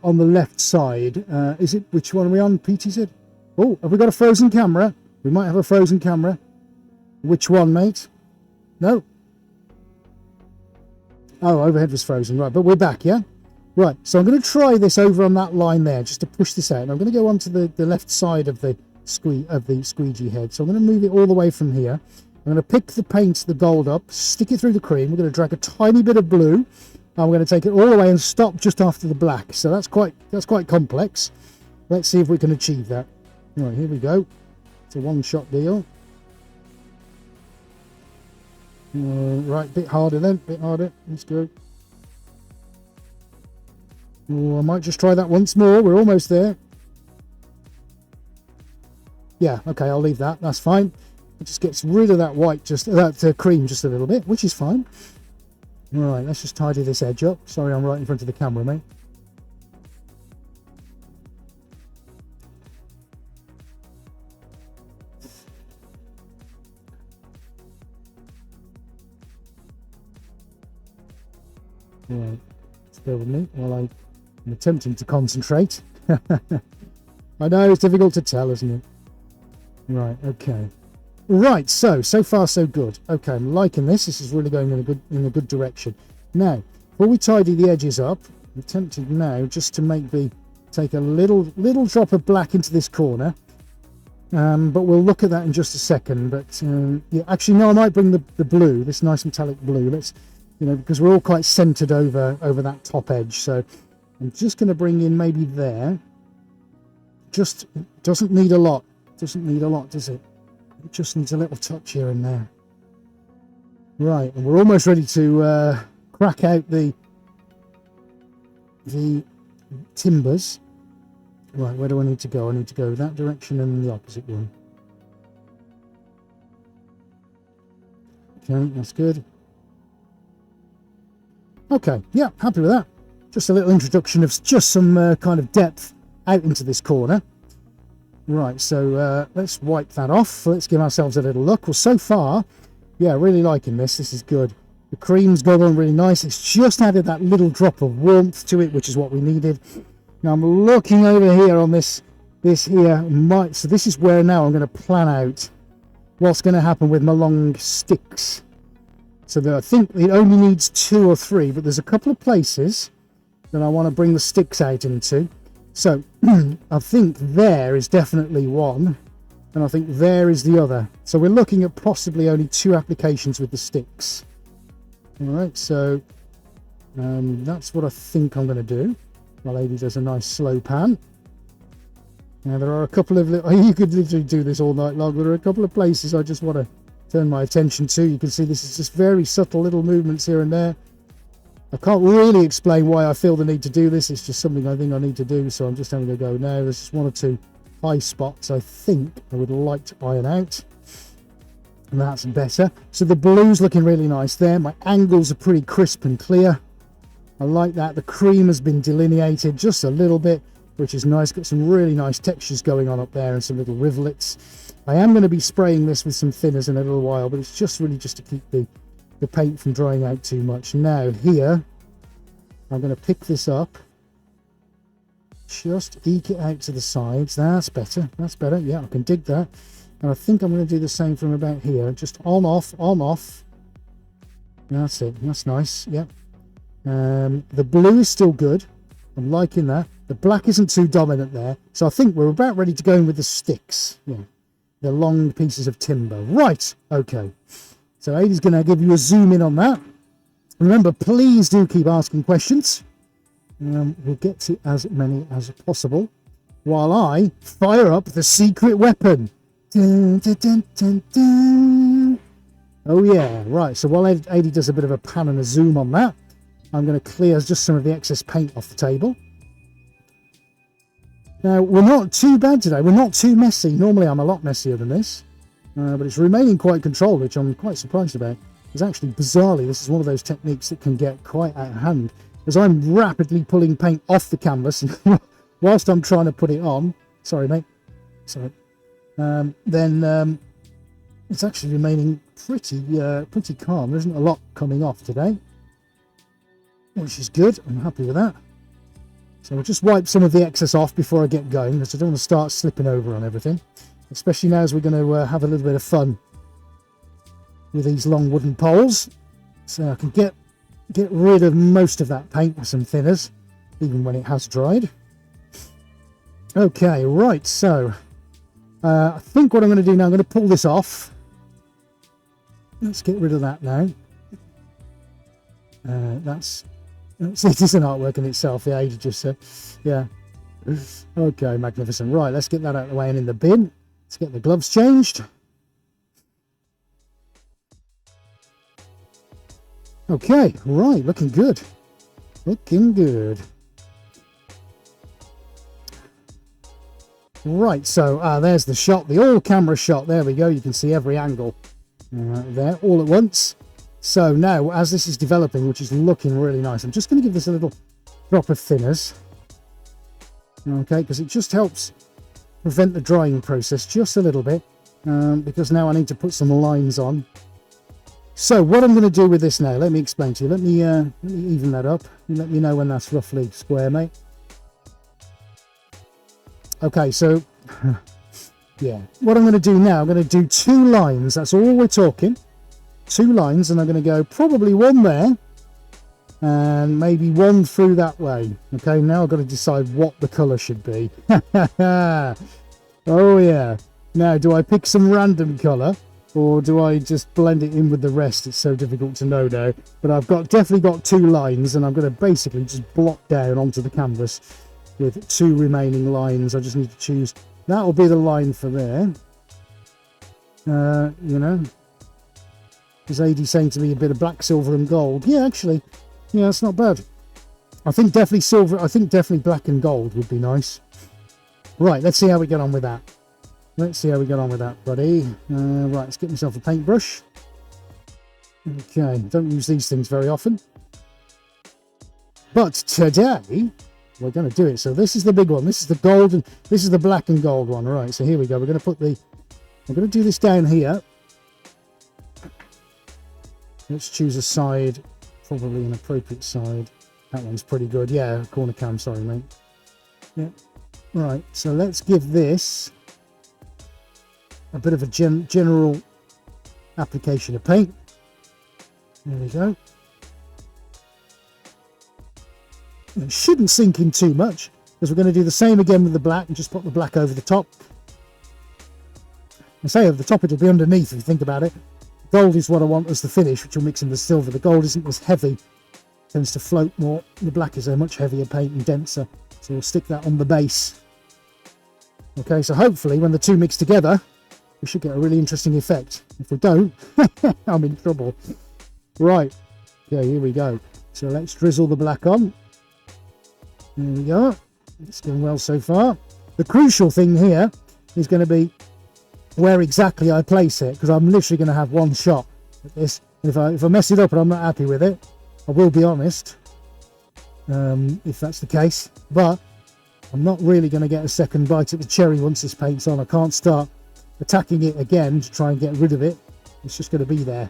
left side. Is it, which one are we on, Pete, is it? Oh, have we got a frozen camera? We might have a frozen camera. Which one, mate? No. Oh, overhead was frozen, right, but we're back, yeah? Right, so I'm going to try this over on that line there, just to push this out. And I'm going to go onto the left side of the squeegee head. So I'm going to move it all the way from here. I'm going to pick the paint, the gold up, stick it through the cream. We're going to drag a tiny bit of blue, and we're going to take it all the way and stop just after the black. So that's quite complex. Let's see if we can achieve that. Right, here we go. It's a one-shot deal. Right, bit harder then, bit harder. Let's go. Oh, I might just try that once more. We're almost there. Yeah, okay, I'll leave that. That's fine. It just gets rid of that white, cream just a little bit, which is fine. Right, let's just tidy this edge up. Sorry, I'm right in front of the camera, mate. Right, bear with me while I'm attempting to concentrate. I know it's difficult to tell, isn't it? Right, okay. Right, so far so good. Okay, I'm liking this. This is really going in a good direction. Now, before we tidy the edges up, I'm tempted now just to take a little drop of black into this corner. But we'll look at that in just a second. But yeah, actually, no, I might bring the blue, this nice metallic blue. Let's, because we're all quite centered over that top edge. So I'm just going to bring in maybe there. Just doesn't need a lot. Doesn't need a lot, does it? It just needs a little touch here and there. Right, and we're almost ready to crack out the timbers. Right, where do I need to go? I need to go that direction and the opposite one. Okay, that's good. Okay, yeah, happy with that. Just a little introduction of just some kind of depth out into this corner. Right, so let's wipe that off. Let's give ourselves a little look. Well, so far, yeah, really liking this. This is good. The cream's gone on really nice. It's just added that little drop of warmth to it, which is what we needed. Now I'm looking over here on this here. So this is where now I'm going to plan out what's going to happen with my long sticks. So I think it only needs 2 or 3, but there's a couple of places that I want to bring the sticks out into. So I think there is definitely one, and I think there is the other. So we're looking at possibly only 2 applications with the sticks. All right, so that's what I think I'm going to do. My lady does a nice slow pan. Now there are a couple of you could literally do this all night long. There are a couple of places I just want to turn my attention to. You can see this is just very subtle little movements here and there. I can't really explain why I feel the need to do this. It's just something I think I need to do, so I'm just having a go now. There's just 1 or 2 high spots I think I would like to iron out, and that's better. So the blue's looking really nice there. My angles are pretty crisp and clear. I like that. The cream has been delineated just a little bit, which is nice. Got some really nice textures going on up there and some little rivulets. I am going to be spraying this with some thinners in a little while, but it's just really just to keep the paint from drying out too much. Now here, I'm going to pick this up, just eke it out to the sides. That's better. That's better. Yeah, I can dig that. And I think I'm going to do the same from about here. Just on, off, on, off. That's it. That's nice. Yep. The blue is still good. I'm liking that. The black isn't too dominant there. So I think we're about ready to go in with the sticks. Yeah. The long pieces of timber. Right. Okay. So Aidy's going to give you a zoom in on that. Remember, please do keep asking questions. We'll get to as many as possible while I fire up the secret weapon. Dun, dun, dun, dun, dun. Oh yeah, right. So while Aidy does a bit of a pan and a zoom on that, I'm going to clear just some of the excess paint off the table. Now, we're not too bad today. We're not too messy. Normally, I'm a lot messier than this. But it's remaining quite controlled, which I'm quite surprised about. It's actually, bizarrely, this is one of those techniques that can get quite out of hand. As I'm rapidly pulling paint off the canvas, whilst I'm trying to put it on. Sorry, mate. Sorry. Then it's actually remaining pretty calm. There isn't a lot coming off today, which is good. I'm happy with that. So I'll just wipe some of the excess off before I get going, because I don't want to start slipping over on everything, especially now as we're going to have a little bit of fun with these long wooden poles. So I can get rid of most of that paint with some thinners, even when it has dried. Okay, right, so I think what I'm going to do now, I'm going to pull this off. Let's get rid of that now. It is an artwork in itself, yeah, Ada just said. Yeah. Okay, magnificent. Right, let's get that out of the way and in the bin. Let's get the gloves changed. Okay, right, looking good. Looking good. Right, so there's the shot, the all-camera shot. There we go, you can see every angle there all at once. So now, as this is developing, which is looking really nice, I'm just going to give this a little drop of thinners. Okay, because it just helps prevent the drying process just a little bit, because now I need to put some lines on. So what I'm going to do with this now, let me explain to you. Let me even that up. Let me know when that's roughly square, mate. Okay, so yeah, what I'm going to do now, I'm going to do 2 lines. That's all we're talking. 2 lines, and I'm going to go probably 1 there and maybe 1 through that way. Okay, now I've got to decide what the colour should be. Oh yeah. Now, do I pick some random colour or do I just blend it in with the rest? It's so difficult to know now. But I've definitely got 2 lines, and I'm going to basically just block down onto the canvas with 2 remaining lines. I just need to choose. That will be the line for there. You know. Is AD saying to me a bit of black, silver and gold? Yeah, actually. Yeah, that's not bad. I think definitely silver. I think definitely black and gold would be nice. Right, let's see how we get on with that. Let's see how we get on with that, buddy. Right, let's get myself a paintbrush. Okay, don't use these things very often. But today, we're going to do it. So this is the big one. This is the gold, and this is the black and gold one. All right, so here we go. We're going to do this down here. Let's choose a side, probably an appropriate side. That one's pretty good. Yeah, corner cam, sorry, mate. Yeah. Right, so let's give this a bit of a general application of paint. There we go. It shouldn't sink in too much, because we're going to do the same again with the black and just put the black over the top. I say over the top, it'll be underneath if you think about it. Gold is what I want as the finish, which will mix in with silver. The gold isn't as heavy, tends to float more. The black is a much heavier paint and denser, so we'll stick that on the base. Okay, so hopefully when the two mix together, we should get a really interesting effect. If we don't, I'm in trouble. Right, okay, here we go. So let's drizzle the black on. There we go. It's going well so far. The crucial thing here is going to be where exactly I place it, because I'm literally going to have one shot at this. If I mess it up and I'm not happy with it, I will be honest, if that's the case. But I'm not really going to get a second bite at the cherry once this paint's on. I can't start attacking it again to try and get rid of it. It's just going to be there.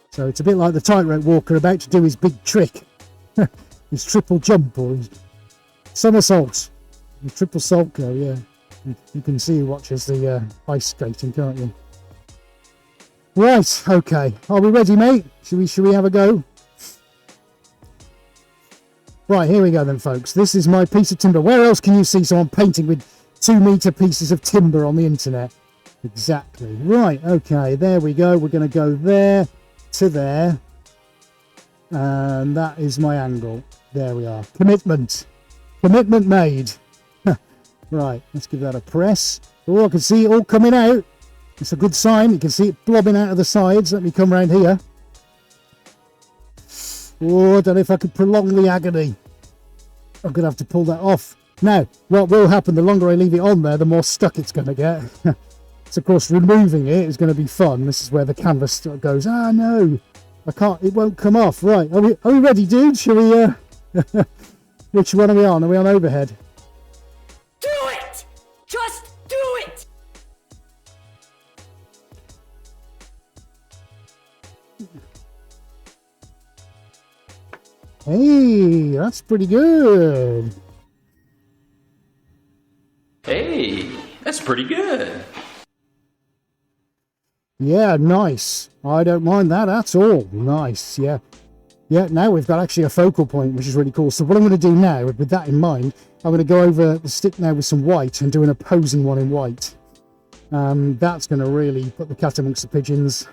So it's a bit like the tightrope walker about to do his big trick. His triple jump or his somersault. His triple salto, yeah. You can see who watches the ice skating, can't you? Right, okay. Are we ready, mate? Should we have a go? Right, here we go then, folks. This is my piece of timber. Where else can you see someone painting with 2-meter pieces of timber on the internet? Exactly. Right, okay. There we go. We're going to go there to there. And that is my angle. There we are. Commitment. Commitment made. Right, let's give that a press. Oh, I can see it all coming out. It's a good sign. You can see it blobbing out of the sides. Let me come round here. Oh, I don't know if I could prolong the agony. I'm going to have to pull that off. Now, what will happen, the longer I leave it on there, the more stuck it's going to get. So, of course, removing it is going to be fun. This is where the canvas goes, ah, no, I can't, it won't come off. Right, are we ready, dude? Shall we, which one are we on? Are we on overhead? Do it! Just do it! Hey, that's pretty good. Hey, that's pretty good. Yeah, nice. I don't mind that at all. Nice, yeah. Yeah, now we've got actually a focal point, which is really cool. So what I'm going to do now, with that in mind, I'm going to go over the stick now with some white and do an opposing one in white. That's going to really put the cat amongst the pigeons.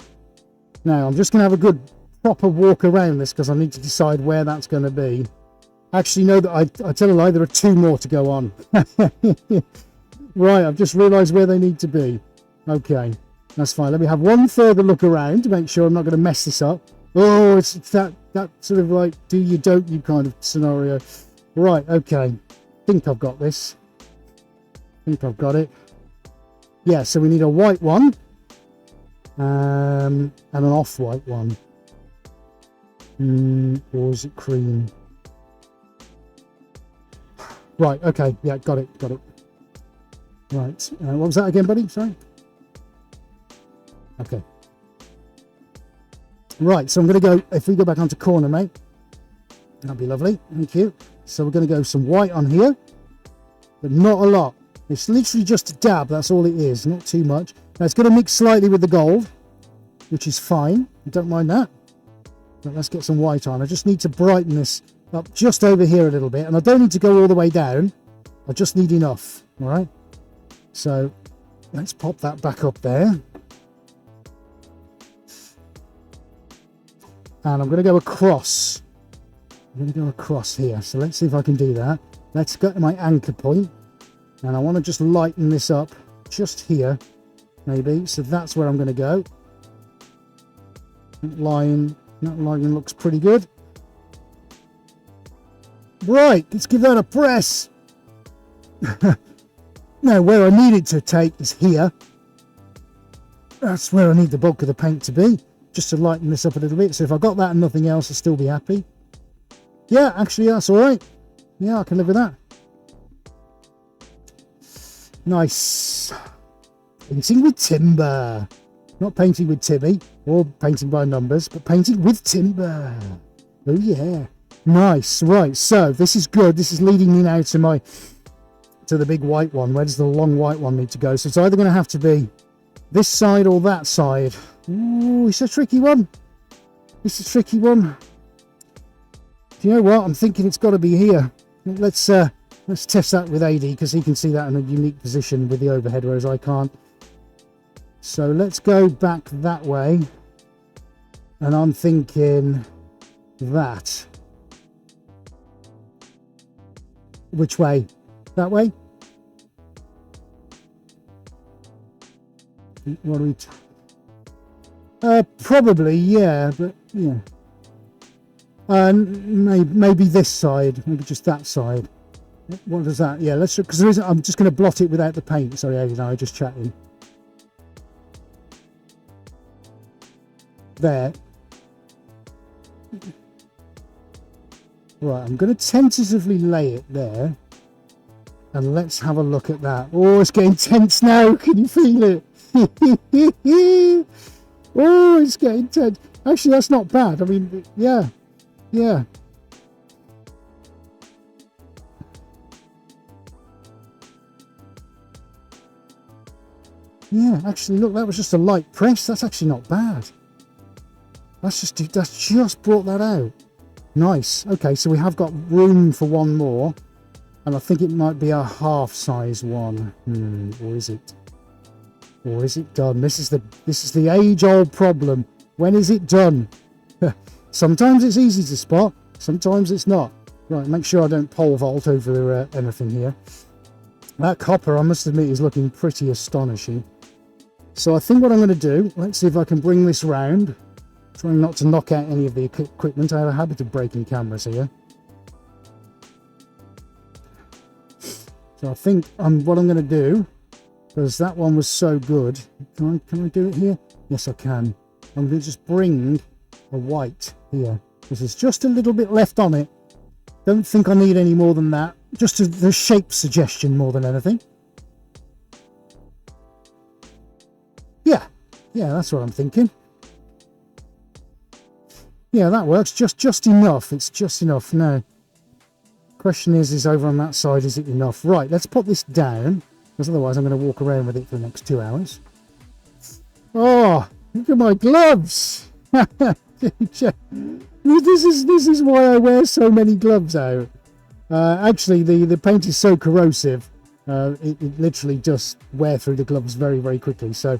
Now, I'm just going to have a good proper walk around this because I need to decide where that's going to be. Actually, no, I tell a lie, there are 2 more to go on. Right, I've just realised where they need to be. Okay, that's fine. Let me have one further look around to make sure I'm not going to mess this up. Oh, it's that sort of like do you don't you kind of scenario. Right, okay. Think I've got this. Think I've got it. Yeah, so we need a white one. And an off-white one. Or is it cream? Right, okay. Yeah, got it. Right. What was that again, buddy? Sorry. Okay. Right, so I'm going to go, if we go back onto corner, mate, that'd be lovely, thank you. So we're going to go some white on here, but not a lot. It's literally just a dab, that's all it is, not too much. Now it's going to mix slightly with the gold, which is fine, I don't mind that. But let's get some white on. I just need to brighten this up just over here a little bit, and I don't need to go all the way down, I just need enough, all right? So let's pop that back up there. And I'm going to go across. I'm going to go across here. So let's see if I can do that. Let's go to my anchor point. And I want to just lighten this up just here, maybe. So that's where I'm going to go. That line looks pretty good. Right, let's give that a press. Now, where I need it to take is here. That's where I need the bulk of the paint to be. Just to lighten this up a little bit. So if I got that and nothing else, I'll still be happy. Yeah, actually, that's all right. Yeah, I can live with that. Nice. Painting with timber. Not painting with Timmy or painting by numbers, but painting with timber. Oh yeah. Nice. Right, so this is good. This is leading me now to the big white one. Where does the long white one need to go? So it's either going to have to be this side or that side. Ooh, it's a tricky one. It's a tricky one. Do you know what? I'm thinking it's got to be here. Let's test that with AD, because he can see that in a unique position with the overhead, whereas I can't. So let's go back that way. And I'm thinking that. Which way? That way? What do we... probably, yeah, but yeah. Maybe this side, maybe just that side. What does that? Yeah, let's, because there isn't. I'm just going to blot it without the paint. Sorry, Aidan, I was just chatting. There. Right, I'm going to tentatively lay it there, and let's have a look at that. Oh, it's getting tense now. Can you feel it? Oh, it's getting tense. Actually, that's not bad. I mean, yeah. Yeah. Yeah, actually, look, that was just a light press. That's actually not bad. That's just brought that out. Nice. Okay, so we have got room for one more, and I think it might be a half size one. Or is it? Or is it done? This is the age-old problem. When is it done? Sometimes it's easy to spot, sometimes it's not. Right, make sure I don't pole vault over anything here. That copper, I must admit, is looking pretty astonishing. So I think what I'm going to do, let's see if I can bring this round. Trying not to knock out any of the equipment. I have a habit of breaking cameras here. So I think what I'm going to do, because that one was so good. Can I do it here? Yes, I can. I'm going to just bring a white here, because there's just a little bit left on it. Don't think I need any more than that. Just the shape suggestion more than anything. Yeah, that's what I'm thinking. Yeah, that works. Just enough. It's just enough. No. Question is over on that side, is it enough? Right, let's put this down, because otherwise I'm going to walk around with it for the next 2 hours. Oh, look at my gloves. This is why I wear so many gloves out. Actually, the paint is so corrosive, it literally just wear through the gloves very, very quickly. So,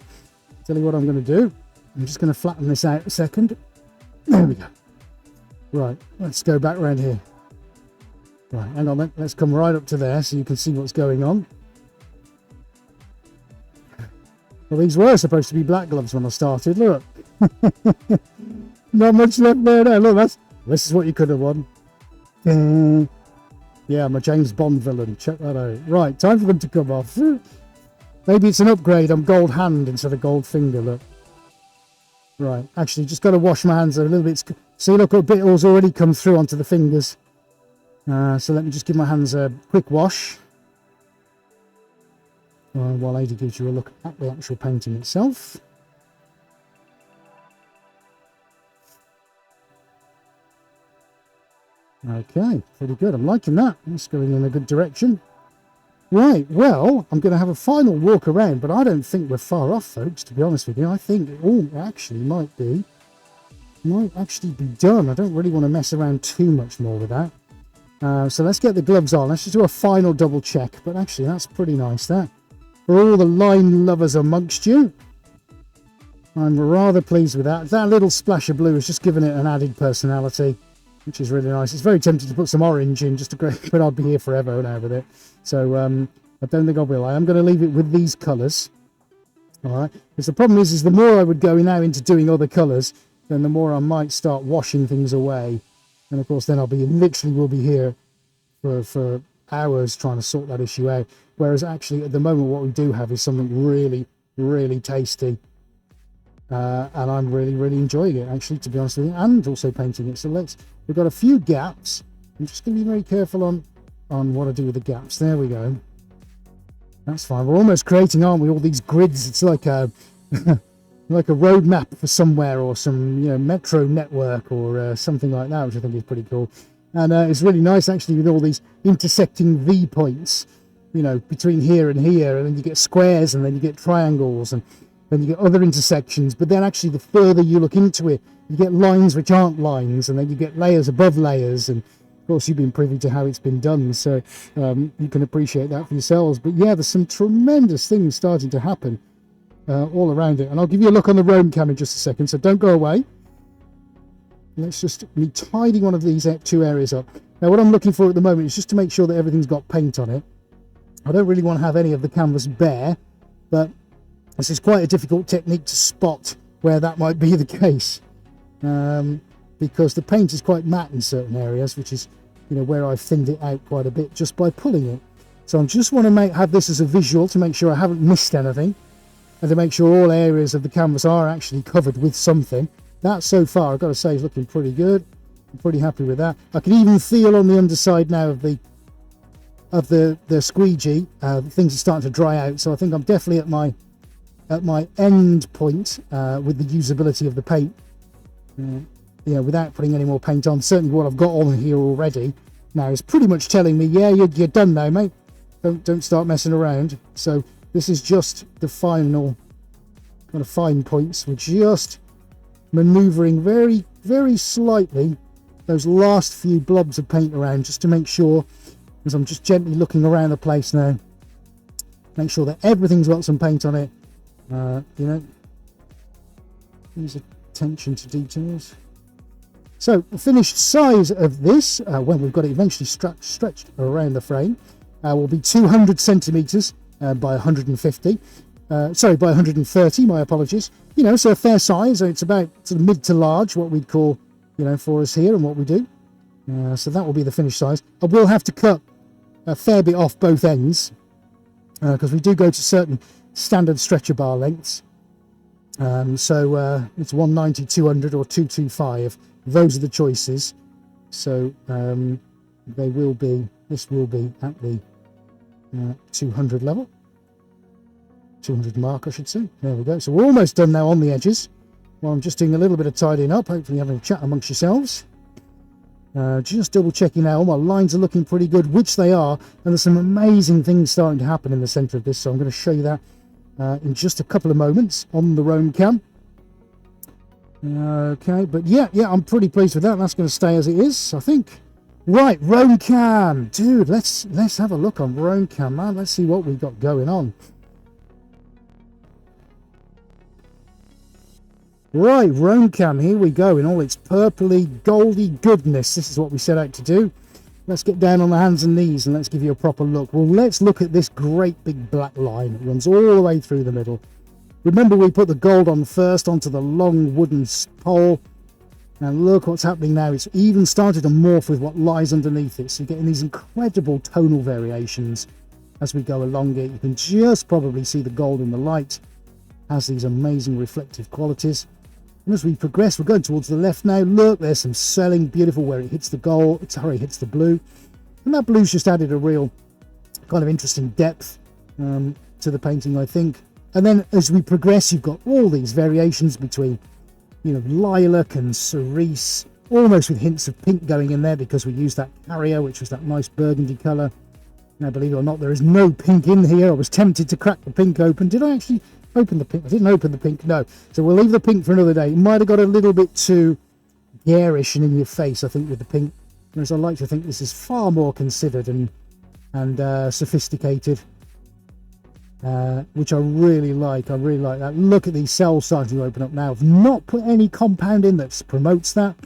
tell you what I'm going to do. I'm just going to flatten this out a second. There we go. Right, let's go back around here. Right, hang on then. Let's come right up to there so you can see what's going on. Well, these were supposed to be black gloves when I started. Look. Not much left there now. Look, this is what you could have won. Yeah, I'm a James Bond villain. Check that out. Right, time for them to come off. Maybe it's an upgrade. I'm gold hand instead of gold finger. Look. Right, actually, just got to wash my hands a little bit. See, look, a bit has already come through onto the fingers. So let me just give my hands a quick wash. While Ada gives you a look at the actual painting itself. Okay, pretty good. I'm liking that. It's going in a good direction. Right, well, I'm going to have a final walk around, but I don't think we're far off, folks, to be honest with you. I think it all actually might actually be done. I don't really want to mess around too much more with that. So let's get the gloves on. Let's just do a final double check. But actually, that's pretty nice, that. For all the line lovers amongst you, I'm rather pleased with that. That little splash of blue has just given it an added personality, which is really nice. It's very tempting to put some orange in, just to go, but I'll be here forever now with it. So I don't think I will. I am going to leave it with these colours. All right. Because the problem is the more I would go now into doing other colours, then the more I might start washing things away. And of course, then will be here for hours trying to sort that issue out. Whereas actually, at the moment, what we do have is something really, really tasty. And I'm really, really enjoying it, actually, to be honest with you, and also painting it. So we've got a few gaps. I'm just going to be very careful on what I do with the gaps. There we go. That's fine. We're almost creating, aren't we, all these grids. It's like like a road map for somewhere, or some, you know, metro network, or something like that, which I think is pretty cool. And it's really nice actually, with all these intersecting V points, you know, between here and here, and then you get squares, and then you get triangles, and then you get other intersections. But then actually, the further you look into it, you get lines which aren't lines, and then you get layers above layers. And of course, you've been privy to how it's been done, so you can appreciate that for yourselves. But yeah, there's some tremendous things starting to happen all around it. And I'll give you a look on the roam cam in just a second, so don't go away. Let's just be tidying one of these two areas up. Now, what I'm looking for at the moment is just to make sure that everything's got paint on it. I don't really want to have any of the canvas bare, but this is quite a difficult technique to spot where that might be the case, because the paint is quite matte in certain areas, which is, you know, where I've thinned it out quite a bit just by pulling it. So I just want to have this as a visual to make sure I haven't missed anything, and to make sure all areas of the canvas are actually covered with something. That, so far, I've got to say, is looking pretty good. I'm pretty happy with that. I can even feel on the underside now of the squeegee, things are starting to dry out. So I think I'm definitely at my end point with the usability of the paint. Yeah, without putting any more paint on. Certainly, what I've got on here already now is pretty much telling me, yeah, you're done now, mate. Don't start messing around. So this is just the final kind of fine points. We're just maneuvering very, very slightly those last few blobs of paint around, just to make sure, as I'm just gently looking around the place now, make sure that everything's got some paint on it. You know, use attention to details. So the finished size of this, when we've got it eventually stretched around the frame, will be 200 centimeters by 150. Sorry, by 130, my apologies. You know, so a fair size. It's about sort of mid to large, what we'd call, you know, for us here and what we do. So that will be the finished size. I will have to cut a fair bit off both ends, because we do go to certain standard stretcher bar lengths. So it's 190, 200 or 225. Those are the choices. So this will be at the 200 level. 200 mark, I should say. There we go. So we're almost done now on the edges. Well, I'm just doing a little bit of tidying up, hopefully having a chat amongst yourselves. Just double checking now, all my lines are looking pretty good, which they are, and there's some amazing things starting to happen in the center of this, so I'm going to show you that in just a couple of moments on the roam cam. Okay, but yeah, I'm pretty pleased with that. That's going to stay as it is, I think. Right, roam cam, dude, let's have a look on roam cam, man. Let's see what we've got going on. Right, roam cam, here we go in all its purpley, goldy goodness. This is what we set out to do. Let's get down on the hands and knees and let's give you a proper look. Well, let's look at this great big black line. It runs all the way through the middle. Remember, we put the gold on first onto the long wooden pole. And look what's happening now. It's even started to morph with what lies underneath it. So you're getting these incredible tonal variations as we go along it. You can just probably see the gold in the light. Has these amazing reflective qualities. And as we progress, we're going towards the left now. Look, there's some selling, beautiful where it hits the gold. Sorry, it hits the blue. And that blue's just added a real kind of interesting depth to the painting, I think. And then as we progress, you've got all these variations between, you know, lilac and cerise, almost with hints of pink going in there because we used that carrier, which was that nice burgundy colour. Now, believe it or not, there is no pink in here. I was tempted to crack the pink open. Did I actually open the pink? I didn't open the pink, no. So we'll leave the pink for another day. It might have got a little bit too garish and in your face, I think, with the pink. Whereas I like to think this is far more considered and sophisticated, which I really like. I really like that. Look at these cells starting to open up now. I've not put any compound in that promotes that.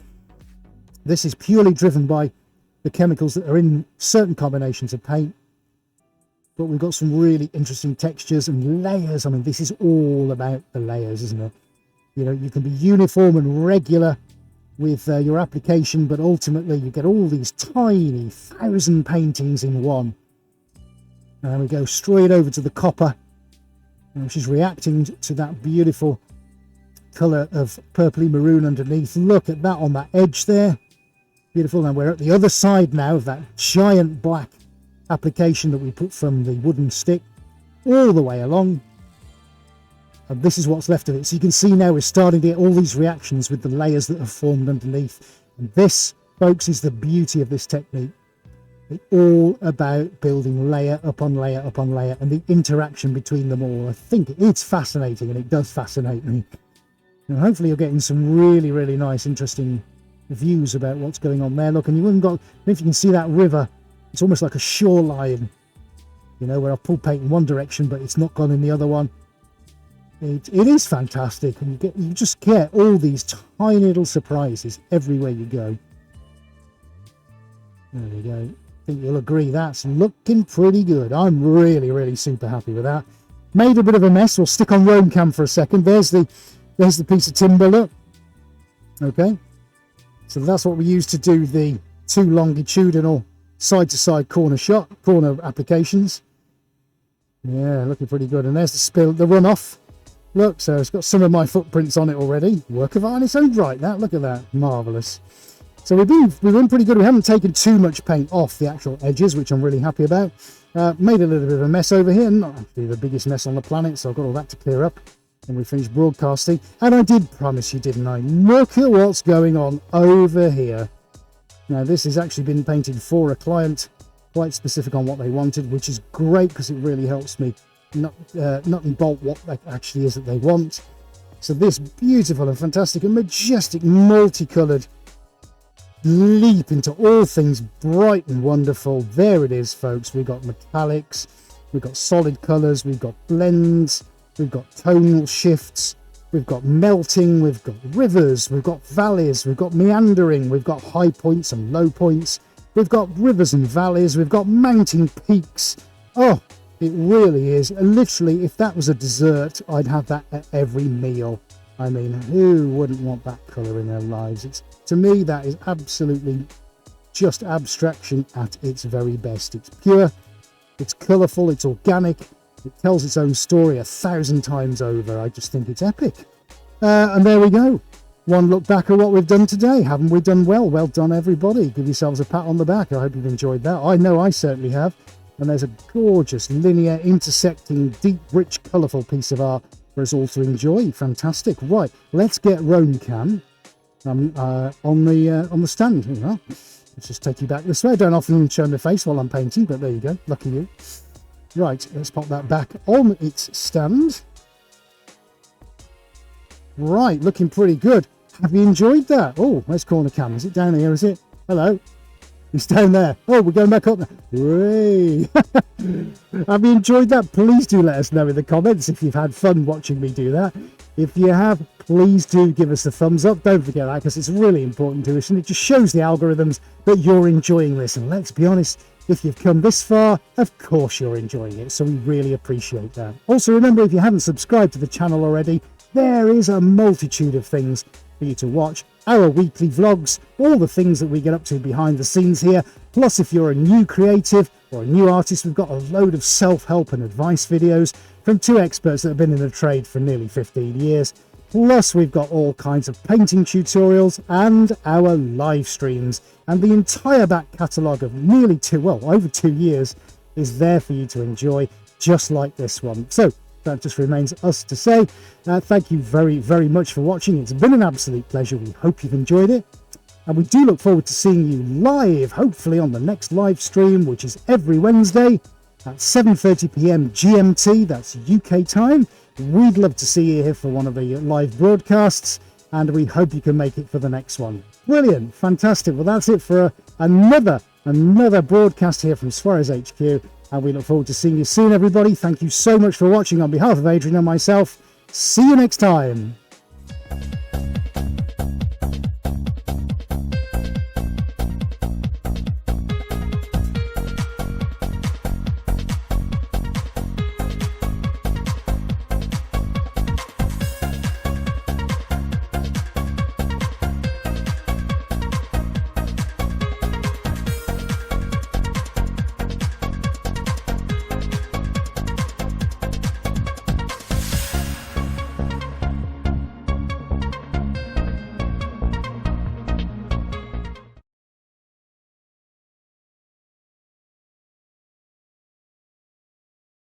This is purely driven by the chemicals that are in certain combinations of paint. But we've got some really interesting textures and layers. I mean, this is all about the layers, isn't it? You know, you can be uniform and regular with your application, but ultimately you get all these tiny 1,000 paintings in one. And we go straight over to the copper, which is reacting to that beautiful colour of purpley maroon underneath. Look at that on that edge there. Beautiful. Now we're at the other side now of that giant black application that we put from the wooden stick all the way along. And this is what's left of it. So you can see now we're starting to get all these reactions with the layers that have formed underneath. And this, folks, is the beauty of this technique. It's all about building layer upon layer upon layer and the interaction between them all. I think it's fascinating, and it does fascinate me. And hopefully you're getting some really, really nice, interesting views about what's going on there. Look, and you haven't got, if you can see that river, it's almost like a shoreline, you know, where I've pulled paint in one direction, but it's not gone in the other one. It is fantastic, and you just get all these tiny little surprises everywhere you go. There we go. I think you'll agree that's looking pretty good. I'm really, really super happy with that. Made a bit of a mess. We'll stick on roam cam for a second. There's the piece of timber, look. Okay. So that's what we use to do the 2 longitudinal side-to-side corner applications. Yeah, looking pretty good. And there's the runoff. Look, so it's got some of my footprints on it already. Work of art in its own right, that. Look at that. Marvellous. So we've been pretty good. We haven't taken too much paint off the actual edges, which I'm really happy about. Made a little bit of a mess over here. Not actually the biggest mess on the planet, so I've got all that to clear up when we finish broadcasting. And I did promise you, didn't I? Look at what's going on over here. Now, this has actually been painted for a client, quite specific on what they wanted, which is great because it really helps me nut and bolt what that actually is that they want. So this beautiful and fantastic and majestic multicoloured leap into all things bright and wonderful. There it is, folks. We've got metallics, we've got solid colours, we've got blends, we've got tonal shifts, we've got melting, we've got rivers, we've got valleys, we've got meandering, we've got high points and low points, we've got rivers and valleys, we've got mountain peaks. Oh, it really is. Literally, if that was a dessert, I'd have that at every meal. I mean, who wouldn't want that colour in their lives? To me, that is absolutely just abstraction at its very best. It's pure, it's colourful, it's organic, it tells its own story 1,000 times over. I just think it's epic. And there we go. One look back at what we've done today. Haven't we done well? Well done, everybody. Give yourselves a pat on the back. I hope you've enjoyed that. I know I certainly have. And there's a gorgeous, linear, intersecting, deep, rich, colourful piece of art for us all to enjoy. Fantastic. Right, let's get roam cam on the stand. Here we are. Let's just take you back this way. I don't often show my face while I'm painting, but there you go. Lucky you. Right, let's pop that back on its stand. Right, looking pretty good. Have you enjoyed that? Oh, where's corner cam? Is it down here, is it? Hello? It's down there. Oh, we're going back up there. Hooray! Have you enjoyed that? Please do let us know in the comments if you've had fun watching me do that. If you have, please do give us a thumbs up. Don't forget that, because it's really important to us, and it just shows the algorithms that you're enjoying this. And let's be honest, if you've come this far, of course you're enjoying it, so we really appreciate that. Also, remember, if you haven't subscribed to the channel already, there is a multitude of things for you to watch. Our weekly vlogs, all the things that we get up to behind the scenes here. Plus, if you're a new creative or a new artist, we've got a load of self-help and advice videos from 2 experts that have been in the trade for nearly 15 years. Plus, we've got all kinds of painting tutorials and our live streams. And the entire back catalogue of nearly over 2 years is there for you to enjoy, just like this one. So that just remains us to say thank you very, very much for watching. It's been an absolute pleasure. We hope you've enjoyed it. And we do look forward to seeing you live, hopefully on the next live stream, which is every Wednesday at 7:30 p.m. GMT. That's UK time. We'd love to see you here for one of the live broadcasts, and we hope you can make it for the next one. Brilliant. Fantastic. Well, that's it for another broadcast here from Suarez HQ. And we look forward to seeing you soon, everybody. Thank you so much for watching on behalf of Adrian and myself. See you next time.